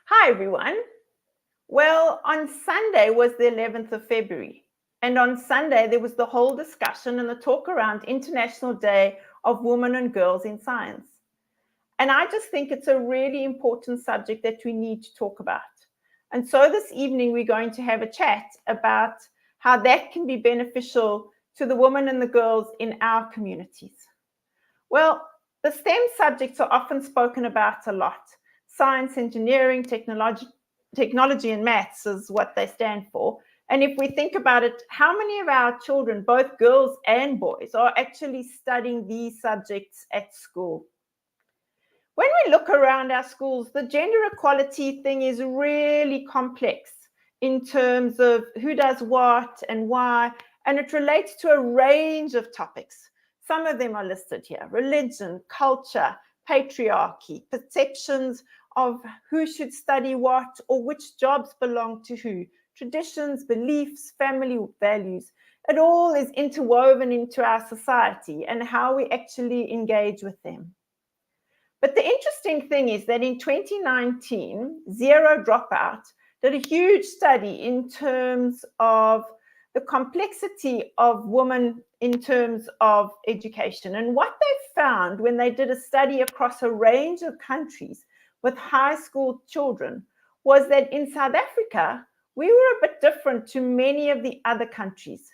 Hi, everyone. Well, on Sunday was the 11th of February. And on Sunday, there was the whole discussion and the talk around International Day of Women and Girls in Science. And I just think it's a really important subject that we need to talk about. And so this evening, we're going to have a chat about how that can be beneficial to the women and the girls in our communities. Well, the STEM subjects are often spoken about a lot. Science, engineering, technology and maths is what they stand for. And if we think about it, how many of our children, both girls and boys, are actually studying these subjects at school? When we look around our schools, the gender equality thing is really complex in terms of who does what and why, and it relates to a range of topics. Some of them are listed here: religion, culture, patriarchy, perceptions of who should study what or which jobs belong to who, traditions, beliefs, family values. It all is interwoven into our society and how we actually engage with them. But the interesting thing is that in 2019, Zero Dropout did a huge study in terms of the complexity of women in terms of education. And what they found when they did a study across a range of countries with high school children was that in South Africa, we were a bit different to many of the other countries.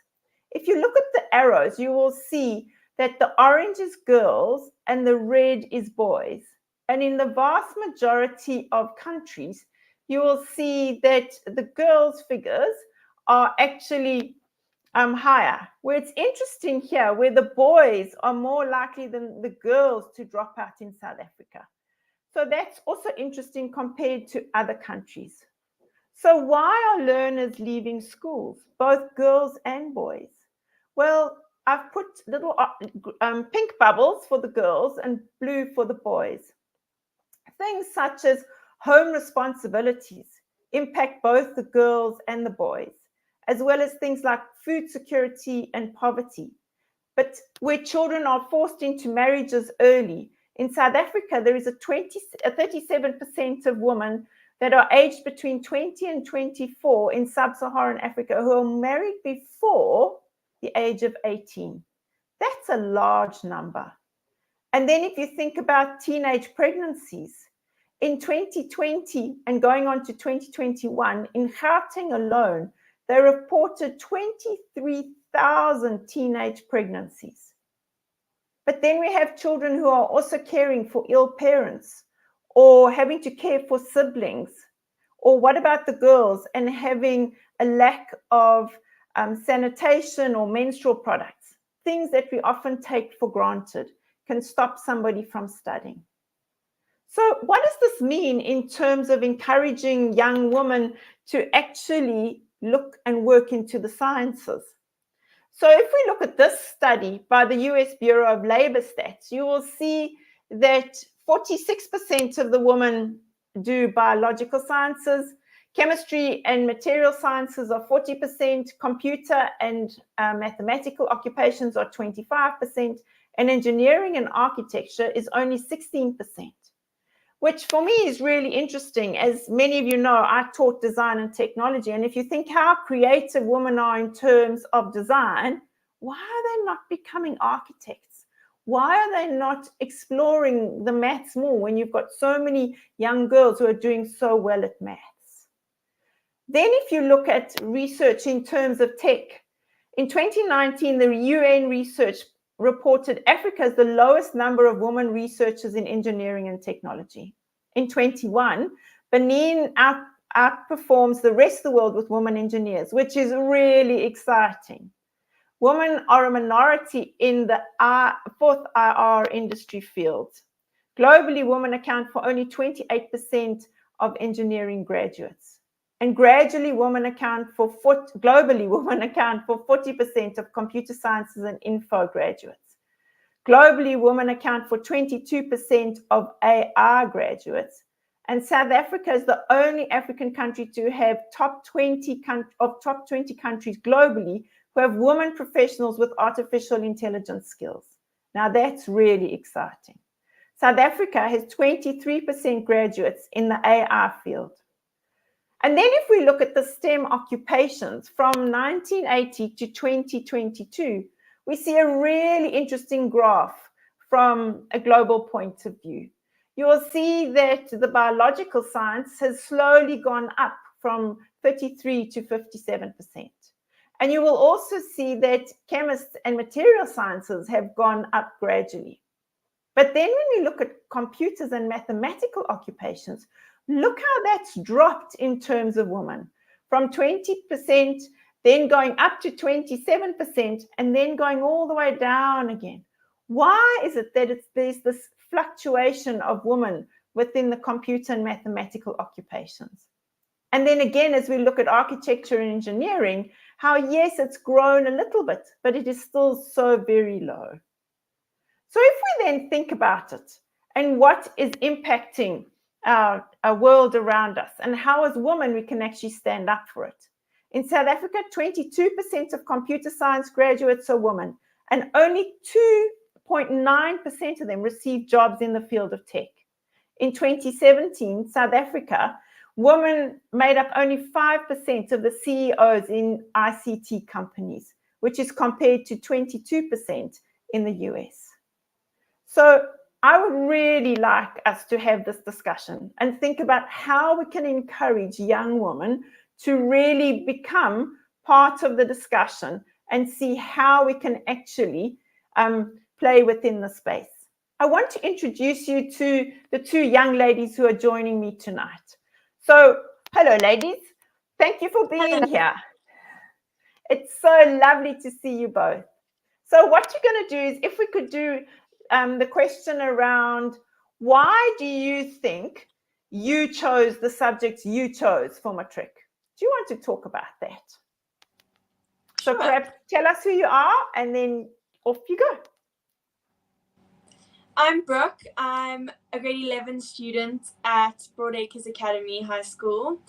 If you look at the arrows, you will see that the orange is girls and the red is boys. And in the vast majority of countries, you will see that the girls' figures are actually higher. Where it's interesting here, where the boys are more likely than the girls to drop out in South Africa. So that's also interesting compared to other countries. So why are learners leaving schools, both girls and boys? Well, I've put little pink bubbles for the girls and blue for the boys. Things such as home responsibilities impact both the girls and the boys, as well as things like food security and poverty. But where children are forced into marriages early, in South Africa, there is a 37% of women that are aged between 20 and 24 in sub-Saharan Africa who are married before the age of 18. That's a large number. And then if you think about teenage pregnancies, in 2020 and going on to 2021, in Gauteng alone, they reported 23,000 teenage pregnancies. But then we have children who are also caring for ill parents or having to care for siblings. Or what about the girls and having a lack of sanitation or menstrual products? Things that we often take for granted can stop somebody from studying. So what does this mean in terms of encouraging young women to actually look and work into the sciences? So if we look at this study by the US Bureau of Labor Stats, you will see that 46% of the women do biological sciences, chemistry and material sciences are 40%, computer and mathematical occupations are 25%, and engineering and architecture is only 16%. Which for me is really interesting. As many of you know, I taught design and technology. And if you think how creative women are in terms of design, why are they not becoming architects? Why are they not exploring the maths more when you've got so many young girls who are doing so well at maths? Then if you look at research in terms of tech, in 2019, the UN research reported Africa as the lowest number of women researchers in engineering and technology. In 21, Benin outperforms the rest of the world with women engineers, which is really exciting. Women are a minority in the fourth IR industry field. Globally, women account for only 28% of engineering graduates. And gradually, women account for 40% of computer sciences and info graduates. Globally, women account for 22% of AI graduates. And South Africa is the only African country to have top 20 countries globally who have women professionals with artificial intelligence skills. Now, that's really exciting. South Africa has 23% graduates in the AI field. And then if we look at the STEM occupations from 1980 to 2022, we see a really interesting graph from a global point of view. You will see that the biological science has slowly gone up from 33 to 57%. And you will also see that chemists and material sciences have gone up gradually. But then when we look at computers and mathematical occupations, look how that's dropped in terms of women, from 20%, then going up to 27%, and then going all the way down again. Why is it that there's this fluctuation of women within the computer and mathematical occupations? And then again, as we look at architecture and engineering, how yes, it's grown a little bit, but it is still so very low. So if we then think about it and what is impacting our world around us and how as women we can actually stand up for it. In South Africa, 22% of computer science graduates are women, and only 2.9% of them receive jobs in the field of tech. In 2017, South Africa, women made up only 5% of the CEOs in ICT companies, which is compared to 22% in the US. So I would really like us to have this discussion and think about how we can encourage young women to really become part of the discussion and see how we can actually play within the space. I want to introduce you to the two young ladies who are joining me tonight. So, hello ladies, thank you for being here. It's so lovely to see you both. So what you're going to do is, if we could do the question around, why do you think you chose the subjects you chose for Matric? Do you want to talk about that? So Sure. perhaps tell us who you are and then off you go. I'm Brooke. I'm a grade 11 student at Broadacres Academy High School.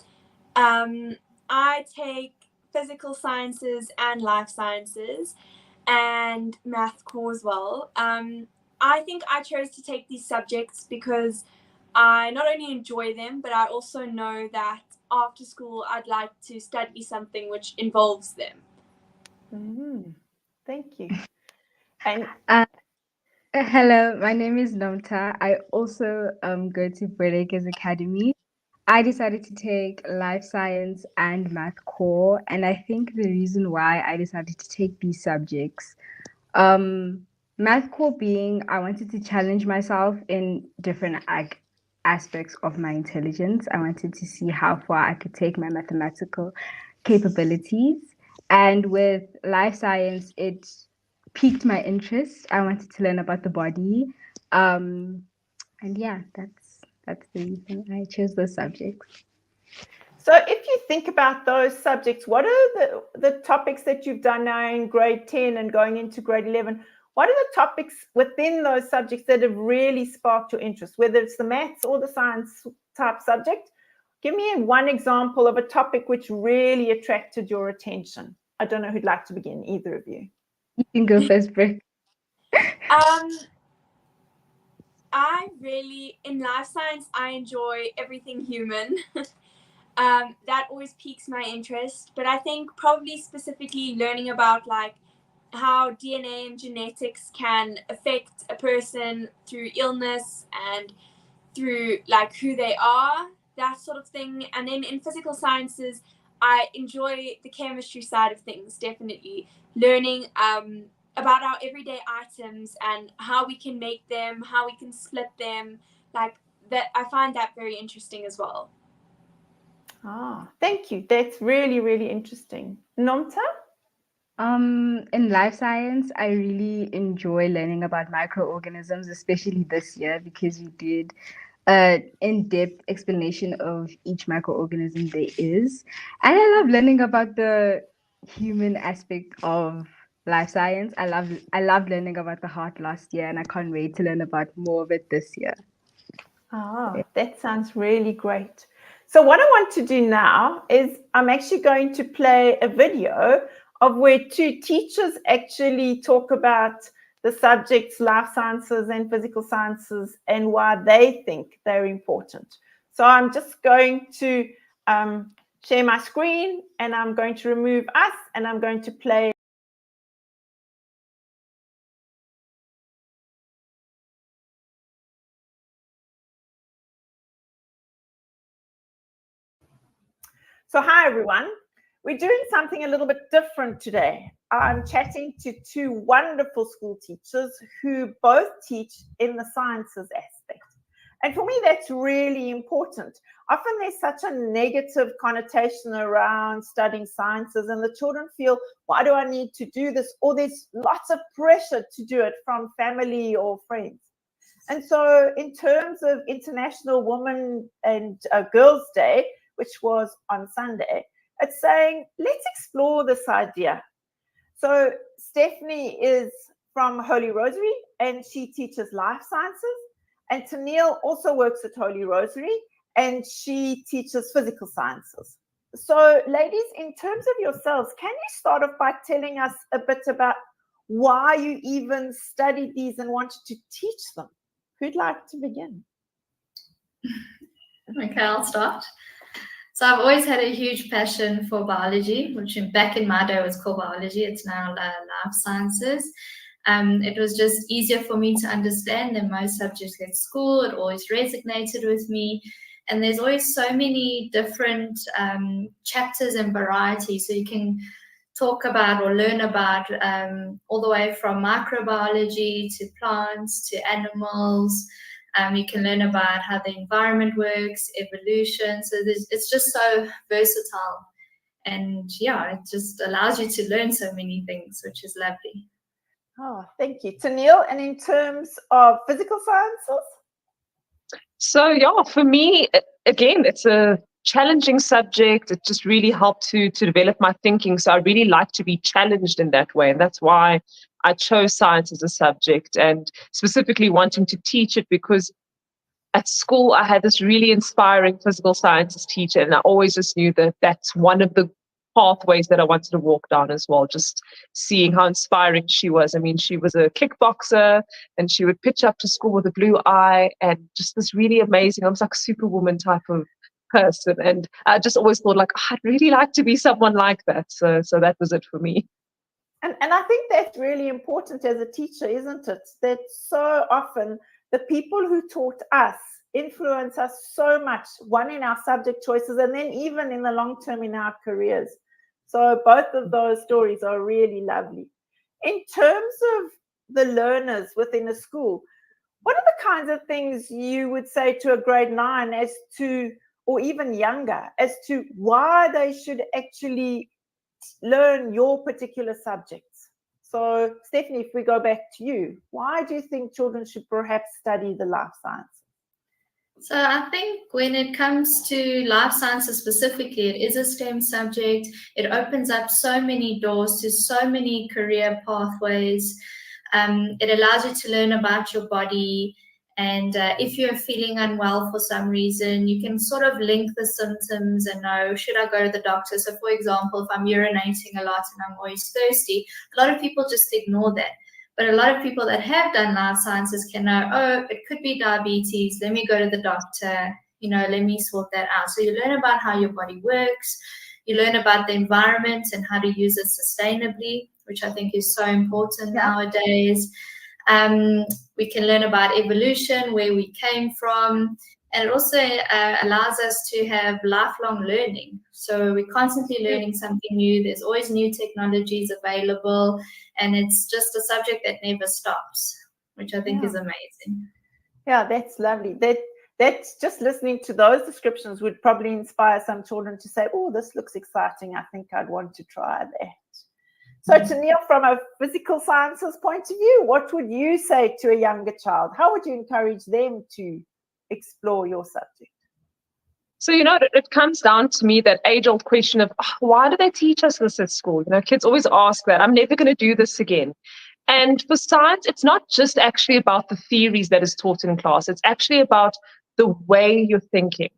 I take physical sciences and life sciences and math core as well. I think I chose to take these subjects because I not only enjoy them, but I also know that after school I'd like to study something which involves them. Thank you. And hello, my name is Nomta. I also go to Broadacres Academy. I decided to take life science and math core, and I think the reason why I decided to take these subjects, math core being I wanted to challenge myself in different aspects of my intelligence. I wanted to see how far I could take my mathematical capabilities, and with life science, it piqued my interest. I wanted to learn about the body, and yeah, that's the reason I chose those subjects. so if you think about those subjects, what are the topics that you've done now in grade 10 and going into grade 11? What are the topics within those subjects that have really sparked your interest, whether it's the maths or the science type subject? Give me one example of a topic which really attracted your attention. I don't know who'd like to begin, either of you. You can go first, Brooke. I really, in life science, I enjoy everything human. That always piques my interest. But I think probably specifically learning about like how DNA and genetics can affect a person through illness and through like who they are, that sort of thing. And then in physical sciences, I enjoy the chemistry side of things, definitely. Learning about our everyday items and how we can make them, how we can split them, like that. I find that very interesting as well. Thank you. That's really, really interesting. Nomta? In life science, I really enjoy learning about microorganisms, especially this year because we did an in-depth explanation of each microorganism there is. And I love learning about the human aspect of life science. I love learning about the heart last year, and I can't wait to learn about more of it this year. That sounds really great. So what I want to do now is I'm actually going to play a video of where two teachers actually talk about the subjects life sciences and physical sciences and why they think they're important. So I'm just going to share my screen, and I'm going to remove us, and I'm going to play. So hi, everyone. We're doing something a little bit different today. I'm chatting to two wonderful school teachers who both teach in the sciences aspect. And for me, that's really important. Often there's such a negative connotation around studying sciences, and the children feel, why do I need to do this? Or there's lots of pressure to do it from family or friends. And so in terms of International Women and Girls Day, which was on Sunday, it's saying, let's explore this idea. So Stephanie is from Holy Rosary, and she teaches life sciences. And Taneal also works at Holy Rosary, and she teaches physical sciences. So ladies, in terms of yourselves, can you start off by telling us a bit about why you even studied these and wanted to teach them? Who'd like to begin? Okay, I'll start. So I've always had a huge passion for biology, which back in my day was called biology. It's now life sciences. It was just easier for me to understand than most subjects at school. It always resonated with me. And there's always so many different chapters and varieties. So you can talk about or learn about all the way from microbiology to plants to animals. You can learn about how the environment works, evolution. So it's just so versatile. And yeah, it just allows you to learn so many things, which is lovely. Oh, thank you. Taneal, and in terms of physical sciences? So yeah, for me, again, it's a challenging subject. It just really helped to develop my thinking. So I really like to be challenged in that way. And that's why I chose science as a subject, and specifically wanting to teach it because at school I had this really inspiring physical sciences teacher, and I always just knew that that's one of the pathways that I wanted to walk down as well, just seeing how inspiring she was. I mean, she was a kickboxer, and she would pitch up to school with a blue eye, and just this really amazing, almost like superwoman type of person. And I just always thought, like, I'd really like to be someone like that. So that was it for me. And I think that's really important as a teacher, isn't it? That so often the people who taught us influence us so much, one in our subject choices, and then even in the long term in our careers. So both of those stories are really lovely. In terms of the learners within a school, what are the kinds of things you would say to a grade 9 as to, or even younger, as to why they should actually learn your particular subjects? So Stephanie, if we go back to you, why do you think children should perhaps study the life science? So I think when it comes to life sciences specifically, it is a STEM subject. It opens up so many doors to so many career pathways. It allows you to learn about your body. And if you're feeling unwell for some reason, you can sort of link the symptoms and know, should I go to the doctor? So for example, if I'm urinating a lot and I'm always thirsty, a lot of people just ignore that. But a lot of people that have done life sciences can know, oh, it could be diabetes. Let me go to the doctor. Let me sort that out. So you learn about how your body works. You learn about the environment and how to use it sustainably, which I think is so important nowadays. We can learn about evolution, where we came from. And it also allows us to have lifelong learning. So we're constantly learning something new. There's always new technologies available. And it's just a subject that never stops, which I think is amazing. Yeah, that's lovely. That's just listening to those descriptions would probably inspire some children to say, oh, this looks exciting. I think I'd want to try that. So Taneal, from a physical sciences point of view, what would you say to a younger child? How would you encourage them to explore your subject? So, it comes down to me, that age-old question of, why do they teach us this at school? Kids always ask that. I'm never going to do this again. And for science, it's not just actually about the theories that is taught in class. It's actually about the way you're thinking.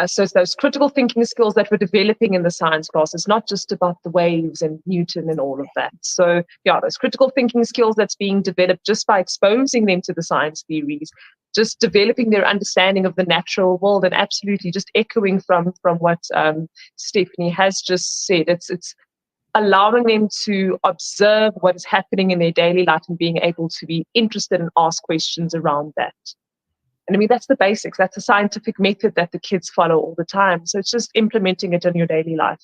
So it's those critical thinking skills that we're developing in the science class. It's not just about the waves and Newton and all of that. So yeah, those critical thinking skills that's being developed just by exposing them to the science theories, just developing their understanding of the natural world, and absolutely just echoing from what Stephanie has just said. It's allowing them to observe what is happening in their daily life and being able to be interested and ask questions around that. And I mean, that's the basics. That's a scientific method that the kids follow all the time. So it's just implementing it in your daily life.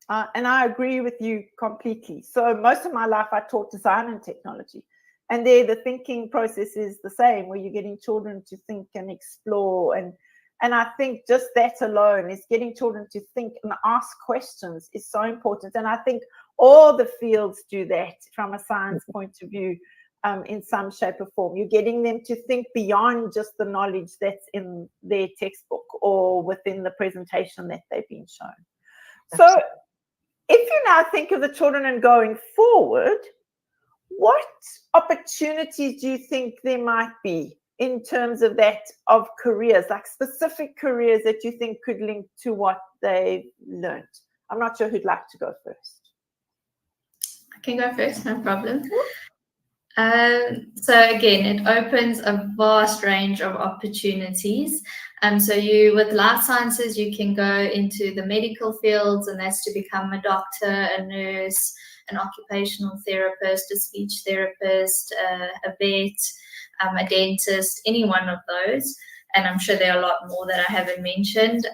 And I agree with you completely. So most of my life, I taught design and technology. And there, the thinking process is the same, where you're getting children to think and explore. And I think just that alone is getting children to think and ask questions is so important. And I think all the fields do that from a science point of view. In some shape or form, you're getting them to think beyond just the knowledge that's in their textbook or within the presentation that they've been shown. So if you now think of the children and going forward, what opportunities do you think there might be in terms of that, of careers, like specific careers that you think could link to what they've learned? I'm not sure who'd like to go first. I can go first, no problem. So again, it opens a vast range of opportunities. So with life sciences, you can go into the medical fields, and that's to become a doctor, a nurse, an occupational therapist, a speech therapist, a vet, a dentist, any one of those. And I'm sure there are a lot more that I haven't mentioned.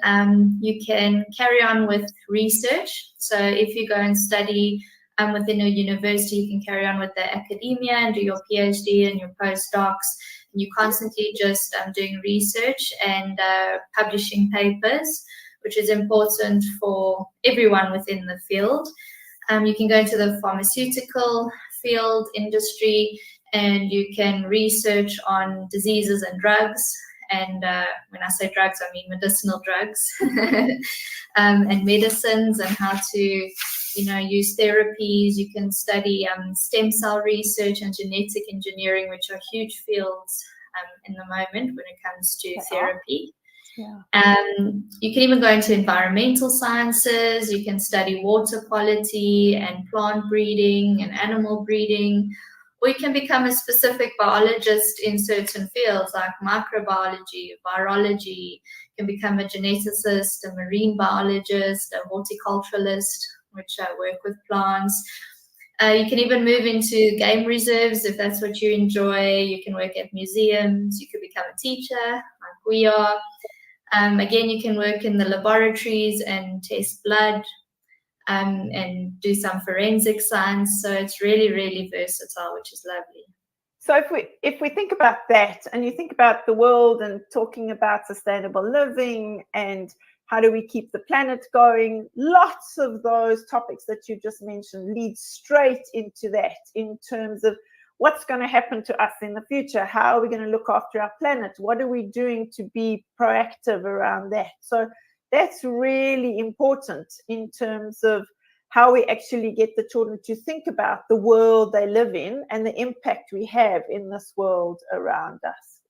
You can carry on with research. So if you go and study within a university, you can carry on with the academia and do your PhD and your postdocs. And you're constantly just doing research and publishing papers, which is important for everyone within the field. You can go into the pharmaceutical field, industry, and you can research on diseases and drugs. And when I say drugs, I mean medicinal drugs and medicines, and how to use therapies. You can study stem cell research and genetic engineering, which are huge fields in the moment when it comes to therapy. Yeah. You can even go into environmental sciences. You can study water quality and plant breeding and animal breeding. Or you can become a specific biologist in certain fields like microbiology, virology. You can become a geneticist, a marine biologist, a horticulturalist, which work with plants. You can even move into game reserves if that's what you enjoy. You can work at museums. You could become a teacher like we are. Again, you can work in the laboratories and test blood and do some forensic science. So it's really, really versatile, which is lovely. So if we think about that, and you think about the world and talking about sustainable living and how do we keep the planet going, lots of those topics that you just mentioned lead straight into that in terms of what's going to happen to us in the future. How are we going to look after our planet? What are we doing to be proactive around that? So that's really important in terms of how we actually get the children to think about the world they live in and the impact we have in this world around us.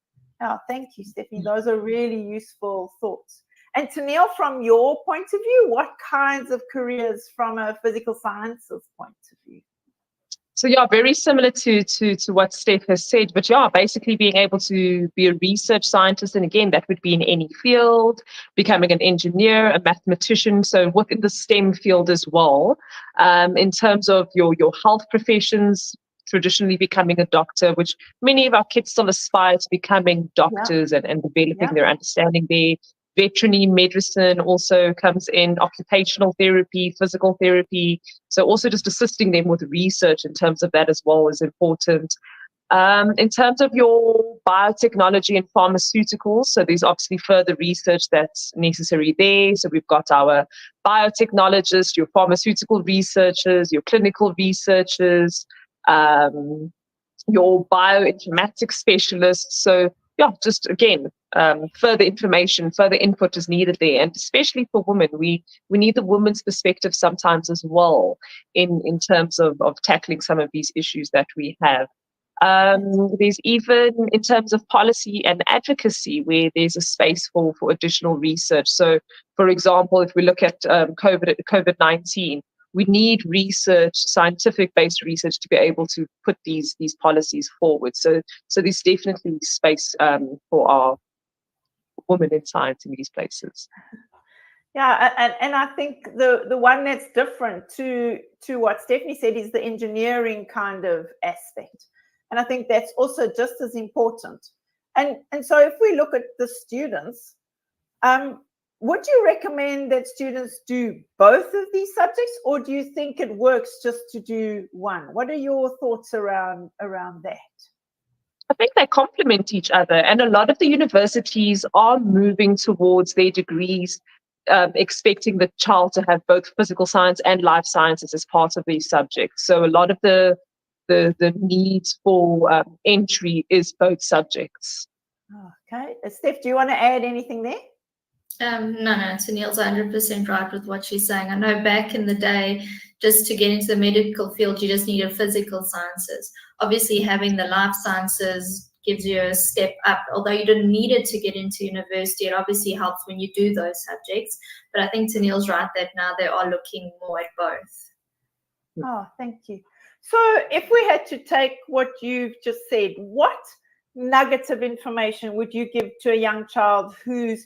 Oh, thank you, Stephanie. Those are really useful thoughts. And Taneal, from your point of view, what kinds of careers from a physical sciences point of view? So yeah, very similar to what Steph has said, but yeah, basically being able to be a research scientist, and again, that would be in any field, becoming an engineer, a mathematician, so within the STEM field as well. In terms of your health professions, traditionally becoming a doctor, which many of our kids still aspire to becoming doctors and developing their understanding there. Veterinary medicine also comes in, occupational therapy, physical therapy. So also just assisting them with research in terms of that as well is important. In terms of your biotechnology and pharmaceuticals, so there's obviously further research that's necessary there. So we've got our biotechnologists, your pharmaceutical researchers, your clinical researchers, your bioinformatics specialists. So yeah, just again, further information, further input is needed there. And especially for women, we need the woman's perspective sometimes as well in terms of tackling some of these issues that we have. There's even in terms of policy and advocacy where there's a space for additional research. So, for example, if we look at COVID-19, we need research, scientific-based research, to be able to put these policies forward. So there's definitely space for our women in science in these places. Yeah, and I think the one that's different to what Stephanie said is the engineering kind of aspect. And I think that's also just as important. And so if we look at the students, would you recommend that students do both of these subjects, or do you think it works just to do one? What are your thoughts around that? I think they complement each other, and a lot of the universities are moving towards their degrees, expecting the child to have both physical science and life sciences as part of these subjects. So a lot of the needs for entry is both subjects. Okay. Steph, do you want to add anything there? No, Taneal's 100% right with what she's saying. I know back in the day, just to get into the medical field, you just needed physical sciences. Obviously, having the life sciences gives you a step up. Although you didn't need it to get into university, it obviously helps when you do those subjects. But I think Taneal's right that now they are looking more at both. Oh, thank you. So if we had to take what you've just said, what nuggets of information would you give to a young child who's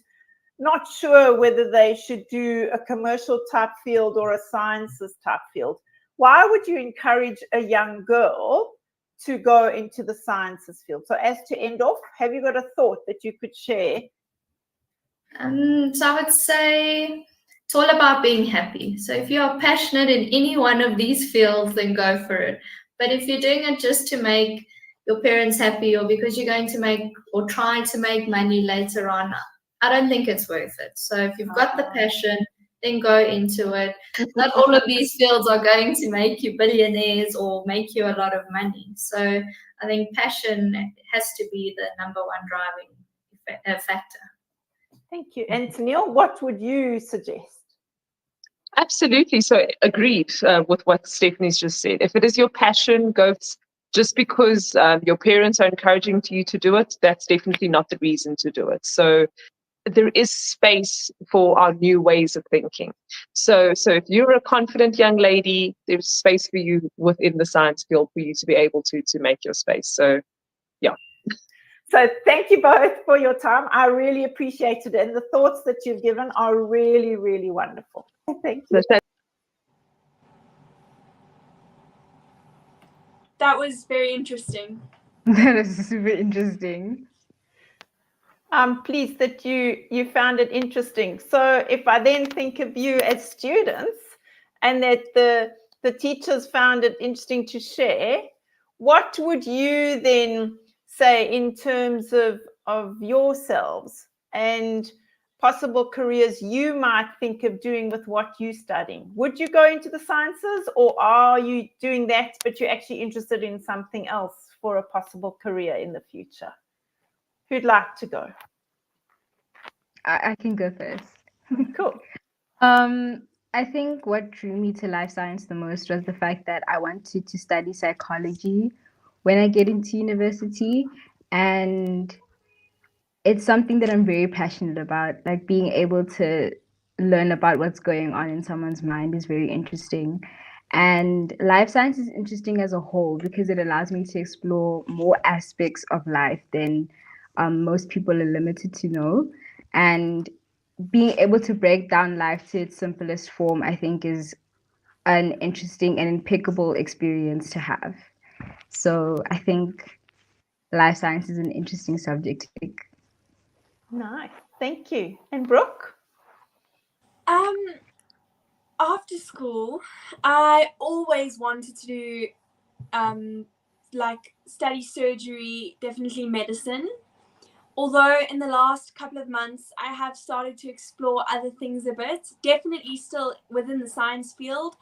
not sure whether they should do a commercial type field or a sciences type field? Why would you encourage a young girl to go into the sciences field? So as to end off, have you got a thought that you could share? So I would say it's all about being happy. So if you are passionate in any one of these fields, then go for it. But if you're doing it just to make your parents happy, or because you're going to make or try to make money later on, I don't think it's worth it. So if you've got the passion, then go into it. Not all of these fields are going to make you billionaires or make you a lot of money. So I think passion has to be the number one driving factor. Thank you. And Taneal, what would you suggest? Absolutely. So agreed with what Stephanie's just said. If it is your passion, go. Just because your parents are encouraging you to do it, that's definitely not the reason to do it. So there is space for our new ways of thinking. So if you're a confident young lady, there's space for you within the science field for you to be able to make your space. So, yeah. So thank you both for your time. I really appreciate it. And the thoughts that you've given are really, really wonderful. Thank you. That was very interesting. That is super interesting. I'm pleased that you found it interesting. So if I then think of you as students and that the teachers found it interesting to share, what would you then say in terms of yourselves and possible careers you might think of doing with what you're studying? Would you go into the sciences, or are you doing that but you're actually interested in something else for a possible career in the future? Who'd like to go? I can go first. Cool. I think what drew me to life science the most was the fact that I wanted to study psychology when I get into university, and it's something that I'm very passionate about. Like, being able to learn about what's going on in someone's mind is very interesting. And life science is interesting as a whole because it allows me to explore more aspects of life than most people are limited to know. And being able to break down life to its simplest form, I think, is an interesting and impeccable experience to have. So I think life science is an interesting subject to pick. Nice. Thank you. And Brooke? After school, I always wanted to do like study surgery, definitely medicine. Although in the last couple of months, I have started to explore other things a bit, definitely still within the science field,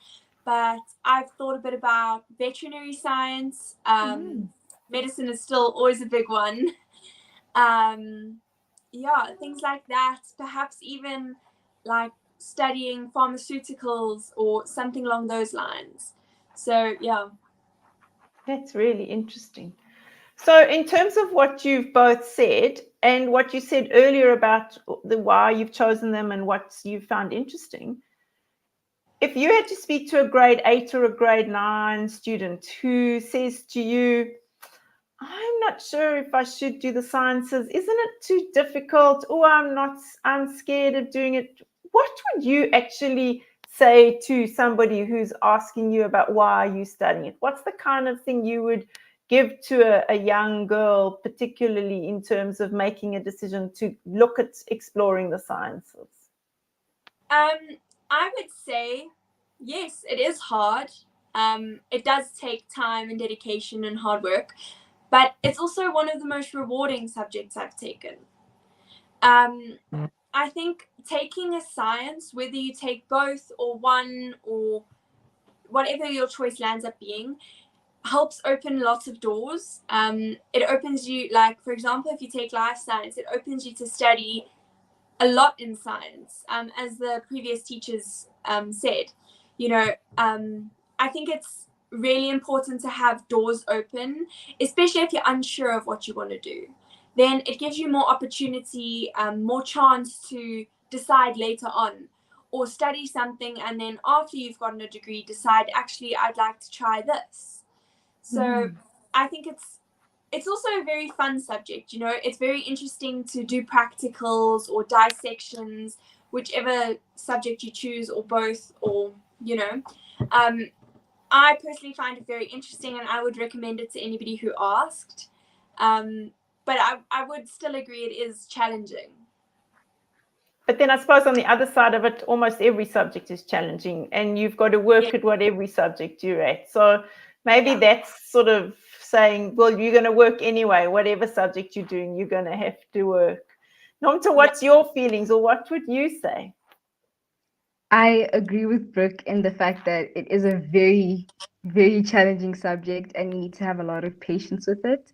but I've thought a bit about veterinary science. Medicine is still always a big one. Yeah, things like that. Perhaps even like studying pharmaceuticals or something along those lines. So, yeah. That's really interesting. So in terms of what you've both said and what you said earlier about the why you've chosen them and what you found interesting, if you had to speak to a grade 8 or a grade 9 student who says to you, I'm not sure if I should do the sciences, isn't it too difficult? Oh, I'm scared of doing it. What would you actually say to somebody who's asking you about why are you studying it? What's the kind of thing you would give to a young girl, particularly in terms of making a decision to look at exploring the sciences? I would say, yes, it is hard. It does take time and dedication and hard work, but it's also one of the most rewarding subjects I've taken. I think taking a science, whether you take both or one or whatever your choice lands up being, helps open lots of doors. It opens you, like, for example, if you take life science, it opens you to study a lot in science. As the previous teachers said, I think it's really important to have doors open, especially if you're unsure of what you want to do. Then it gives you more opportunity, more chance to decide later on, or study something and then after you've gotten a degree decide, actually, I'd like to try this. So I think it's also a very fun subject. It's very interesting to do practicals or dissections, whichever subject you choose, or both, or I personally find it very interesting, and I would recommend it to anybody who asked. But I would still agree it is challenging. But then I suppose on the other side of it, almost every subject is challenging, and you've got to work at what every subject you're at. So maybe that's sort of saying, well, you're going to work anyway. Whatever subject you're doing, you're going to have to work. Nomta, what's your feelings, or what would you say? I agree with Brooke in the fact that it is a very, very challenging subject and you need to have a lot of patience with it.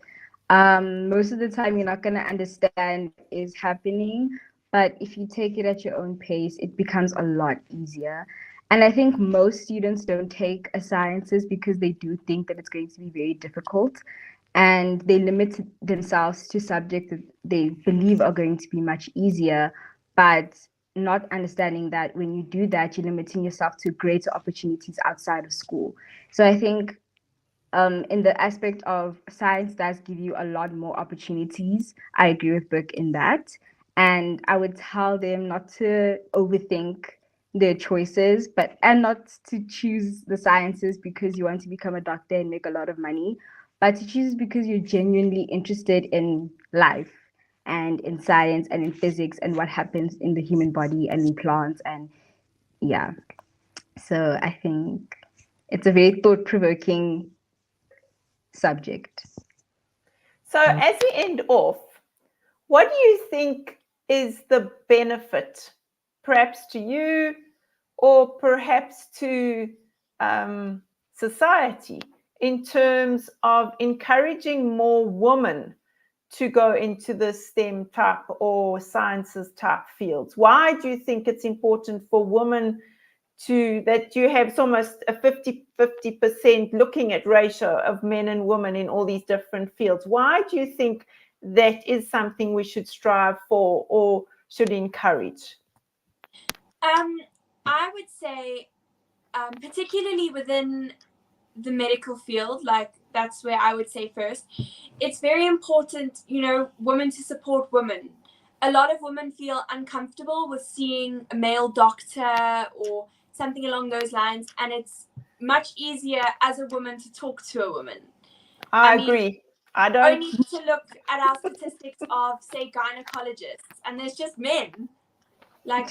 Most of the time, you're not going to understand what is happening, but if you take it at your own pace, it becomes a lot easier. And I think most students don't take a sciences because they do think that it's going to be very difficult, and they limit themselves to subjects that they believe are going to be much easier, but not understanding that when you do that, you're limiting yourself to greater opportunities outside of school. So I think in the aspect of science does give you a lot more opportunities. I agree with Brooke in that. And I would tell them not to overthink their choices, and not to choose the sciences because you want to become a doctor and make a lot of money, but to choose because you're genuinely interested in life and in science and in physics and what happens in the human body and in plants. And yeah, so I think it's a very thought-provoking subject. So as we end off, what do you think is the benefit, perhaps to you or perhaps to society, in terms of encouraging more women to go into the STEM type or sciences type fields? Why do you think it's important for women that you have almost a 50% looking at ratio of men and women in all these different fields? Why do you think that is something we should strive for or should encourage? I would say, particularly within the medical field, like that's where I would say first, it's very important, women to support women. A lot of women feel uncomfortable with seeing a male doctor or something along those lines, and it's much easier as a woman to talk to a woman. I agree. I don't only to look at our statistics of, say, gynecologists, and there's just men. Like,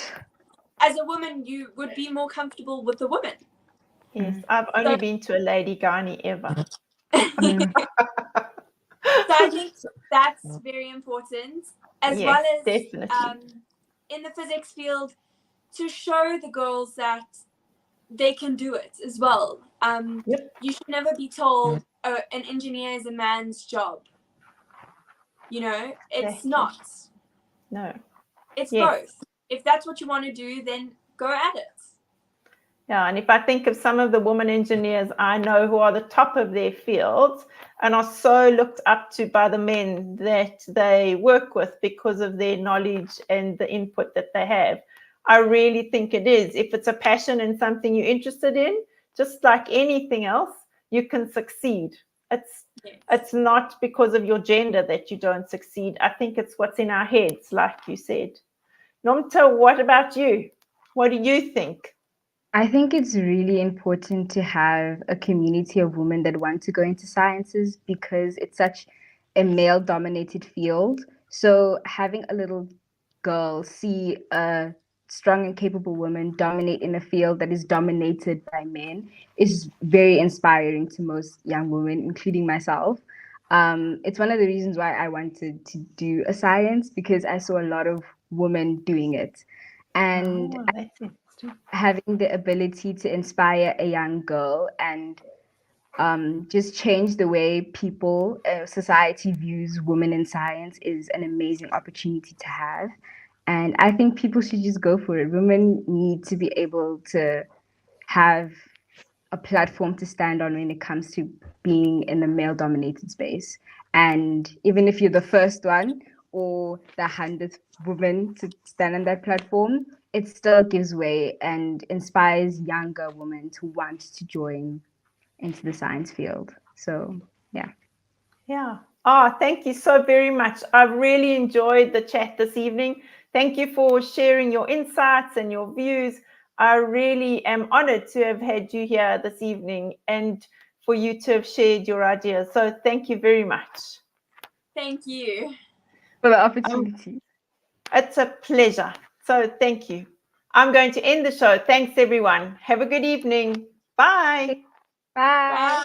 as a woman, you would be more comfortable with a woman. Yes, I've only been to a lady gynae ever. So I think that's very important, as well as definitely. In the physics field, to show the girls that they can do it as well. You should never be told, oh, an engineer is a man's job. It's not. No. It's both. If that's what you want to do, then go at it. Yeah, and if I think of some of the women engineers I know who are the top of their fields and are so looked up to by the men that they work with because of their knowledge and the input that they have, I really think it is. If it's a passion and something you're interested in, just like anything else, you can succeed. It's not because of your gender that you don't succeed. I think it's what's in our heads, like you said. Nomta, what about you? What do you think? I think it's really important to have a community of women that want to go into sciences because it's such a male-dominated field. So having a little girl see a strong and capable woman dominate in a field that is dominated by men is very inspiring to most young women, including myself. It's one of the reasons why I wanted to do a science, because I saw a lot of women doing it. And That's interesting. having the ability to inspire a young girl and just change the way people, society views women in science is an amazing opportunity to have. And I think people should just go for it. Women need to be able to have a platform to stand on when it comes to being in a male-dominated space. And even if you're the first one or the 100th woman to stand on that platform, it still gives way and inspires younger women to want to join into the science field. So, yeah. Yeah. Oh, thank you so very much. I've really enjoyed the chat this evening. Thank you for sharing your insights and your views. I really am honored to have had you here this evening and for you to have shared your ideas. So thank you very much. Thank you. For the opportunity. It's a pleasure. So thank you. I'm going to end the show. Thanks, everyone. Have a good evening. Bye. Bye. Bye.